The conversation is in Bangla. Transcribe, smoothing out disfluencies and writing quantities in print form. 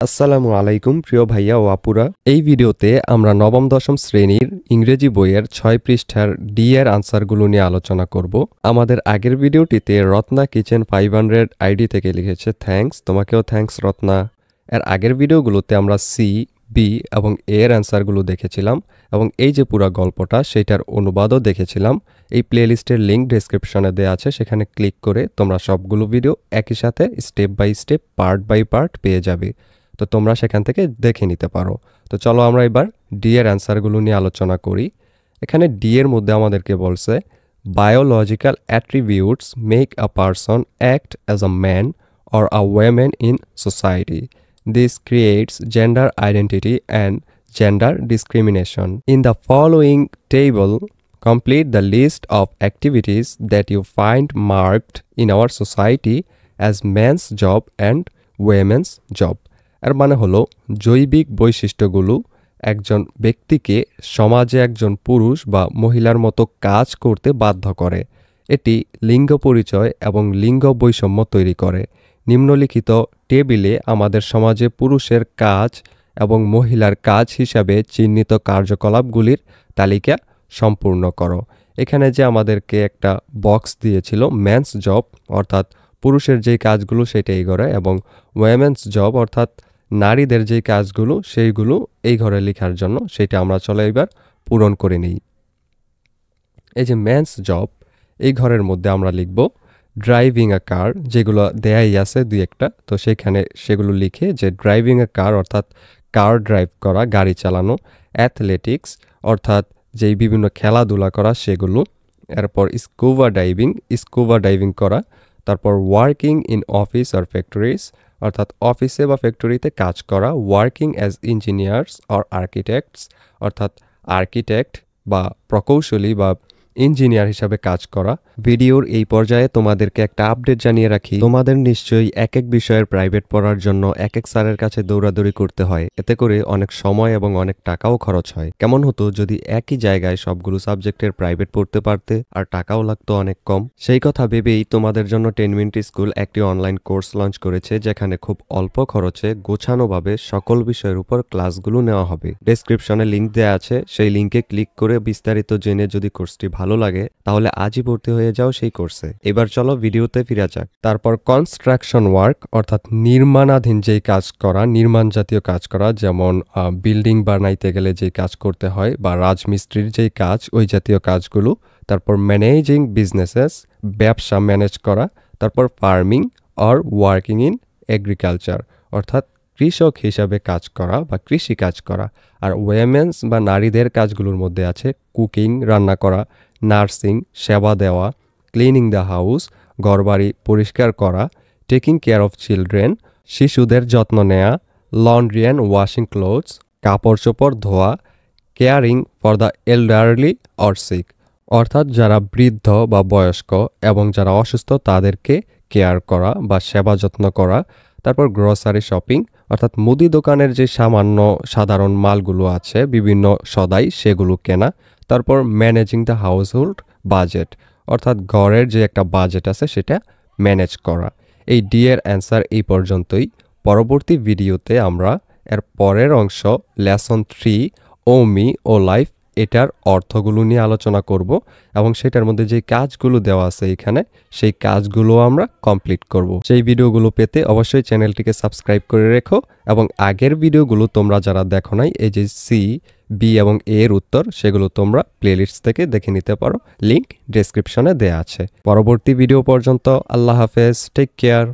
আসসালামু আলাইকুম প্রিয় ভাইয়া ও আপুরা। এই ভিডিওতে আমরা নবম দশম শ্রেণীর ইংরেজি বইয়ের ৬ পৃষ্ঠার ডি এর আনসারগুলো নিয়ে আলোচনা করব। আমাদের আগের ভিডিওটিতে রত্না কিচেন 500 আইডি থেকে লিখেছে থ্যাঙ্কস, তোমাকেও থ্যাঙ্কস রত্না। এর আগের ভিডিওগুলোতে আমরা সি, বি এবং এ এর আনসারগুলো দেখেছিলাম এবং এই যে পুরো গল্পটা সেটার অনুবাদও দেখেছিলাম। এই প্লেলিস্টের লিঙ্ক ডেসক্রিপশনে দেওয়া আছে, সেখানে ক্লিক করে তোমরা সবগুলো ভিডিও একই সাথে step by step part by part পেয়ে যাবে। তো তোমরা সেখান থেকে দেখে নিতে পারো। তো চলো আমরা এবার ডি এর অ্যান্সারগুলো নিয়ে আলোচনা করি। এখানে ডি এর মধ্যে আমাদেরকে বলছে biological attributes make a person act as a man or a women in society. This creates gender identity and gender discrimination. In the following table, complete the list of activities that you find marked in our society as men's job and women's job. এর মানে হলো জৈবিক বৈশিষ্ট্যগুলো একজন ব্যক্তিকে সমাজে একজন পুরুষ বা মহিলার মতো কাজ করতে বাধ্য করে। এটি লিঙ্গ পরিচয় এবং লিঙ্গ বৈষম্য তৈরি করে। নিম্নলিখিত টেবিলে আমাদের সমাজে পুরুষের কাজ এবং মহিলার কাজ হিসাবে চিহ্নিত কার্যকলাপগুলির তালিকা সম্পূর্ণ করো। এখানে যে আমাদেরকে একটা বক্স দিয়েছিল মেন্স জব অর্থাৎ পুরুষের যেই কাজগুলো সেটাই ঘরে, এবং ওয়েমেন্স জব অর্থাৎ নারীদের যেই কাজগুলো সেইগুলো এই ঘরে লেখার জন্য সেটা আমরা চলে এবার পূরণ করে নিই। এই যে মেন্স জব, এই ঘরের মধ্যে আমরা লিখব ড্রাইভিং আ কার, যেগুলো দেয়াই আছে দুই একটা, তো সেখানে সেগুলো লিখে যে ড্রাইভিং আ কার অর্থাৎ কার ড্রাইভ করা, গাড়ি চালানো। অ্যাথলেটিক্স অর্থাৎ যেই বিভিন্ন খেলাধুলা করা সেগুলো। এরপর স্কুবা ডাইভিং করা। তারপর ওয়ার্কিং ইন অফিস আর ফ্যাক্টরিজ অর্থাৎ অফিসে বা ফ্যাক্টরিতে কাজ করা। Working as engineers or architects অর্থাৎ আর্কিটেক্ট বা প্রকৌশলী বা ইঞ্জিনিয়ার হিসাবে কাজ করা। ভিডিওর এই পর্যায়ে তোমাদেরকে একটা আপডেট জানিয়ে রাখি, তোমাদের নিশ্চয়ই এক এক বিষয়ের প্রাইভেট পড়ার জন্য এক এক স্যারের কাছে দৌড়াদৌড়ি করতে হয়। এতে করে অনেক সময় এবং অনেক টাকাও খরচ হয়। কেমন হতো যদি একই জায়গায় সবগুলো সাবজেক্টের প্রাইভেট পড়তে পারতে আর টাকাও লাগতো অনেক কম। সেই কথা ভেবেই তোমাদের জন্য 10 মিনিট স্কুল একটি অনলাইন কোর্স লঞ্চ করেছে, যেখানে খুব অল্প খরচে গোছানোভাবে সকল বিষয়ের উপর ক্লাসগুলো নেওয়া হবে। ডেসক্রিপশনে লিঙ্ক দেওয়া আছে, সেই লিঙ্কে ক্লিক করে বিস্তারিত জেনে যদি কোর্সটি ভালো লাগে তাহলে আজই ভর্তি হয়ে যাও সেই কোর্সে। এবার চলো ভিডিওতে ফিরে যাক। তারপর কনস্ট্রাকশন ওয়ার্ক অর্থাৎ নির্মাণাধীন যেই কাজ করা, নির্মাণ জাতীয় কাজ করা, যেমন বিল্ডিং বানাইতে গেলে যে কাজ করতে হয় বা রাজমিস্ত্রির যেই কাজ, ওই জাতীয় কাজগুলো। তারপর ম্যানেজিং বিজনেসেস, ব্যবসা ম্যানেজ করা। তারপর farming or working in agriculture অর্থাৎ কৃষক হিসাবে কাজ করা বা কৃষি কাজ করা। আর ওয়েমেন্স বা নারীদের কাজগুলোর মধ্যে আছে কুকিং, রান্না করা, নার্সিং, সেবা দেওয়া, ক্লিনিং দ্য হাউস, ঘরবাড়ি পরিষ্কার করা, টেকিং কেয়ার অফ চিলড্রেন, শিশুদের যত্ন নেওয়া, লন্ড্রি অ্যান্ড ওয়াশিং ক্লোথস, কাপড় চোপড় ধোয়া, caring for the elderly or sick অর্থাৎ যারা বৃদ্ধ বা বয়স্ক এবং যারা অসুস্থ তাদেরকে কেয়ার করা বা সেবা যত্ন করা। তারপর গ্রসারি শপিং অর্থাৎ মুদি দোকানের যে সামান্য সাধারণ মালগুলো আছে বিভিন্ন সদাই সেগুলো কেনা। তারপর managing the house hold budget অর্থাৎ ঘরের যে একটা বাজেট আছে সেটা ম্যানেজ করা। এই ডি এর অ্যান্সার এই পর্যন্তই। পরবর্তী ভিডিওতে আমরা এর পরের অংশ লেসন 3 ও মি ও লাইফ এটার অর্থগুলো নিয়ে আলোচনা করব এবং সেটার মধ্যে যে কাজগুলো দেওয়া আছে এখানে সেই কাজগুলো আমরা কমপ্লিট করব। সেই ভিডিওগুলো পেতে অবশ্যই চ্যানেলটিকে সাবস্ক্রাইব করে রেখো এবং আগের ভিডিওগুলো তোমরা যারা দেখো নাই, এই যে সি, বি এবং এ এর উত্তর সেগুলো তোমরা প্লেলিস্ট থেকে দেখে নিতে পারো, লিংক ডেসক্রিপশনে দেয়া আছে। পরবর্তী ভিডিও পর্যন্ত আল্লাহ হাফেজ, টেক কেয়ার।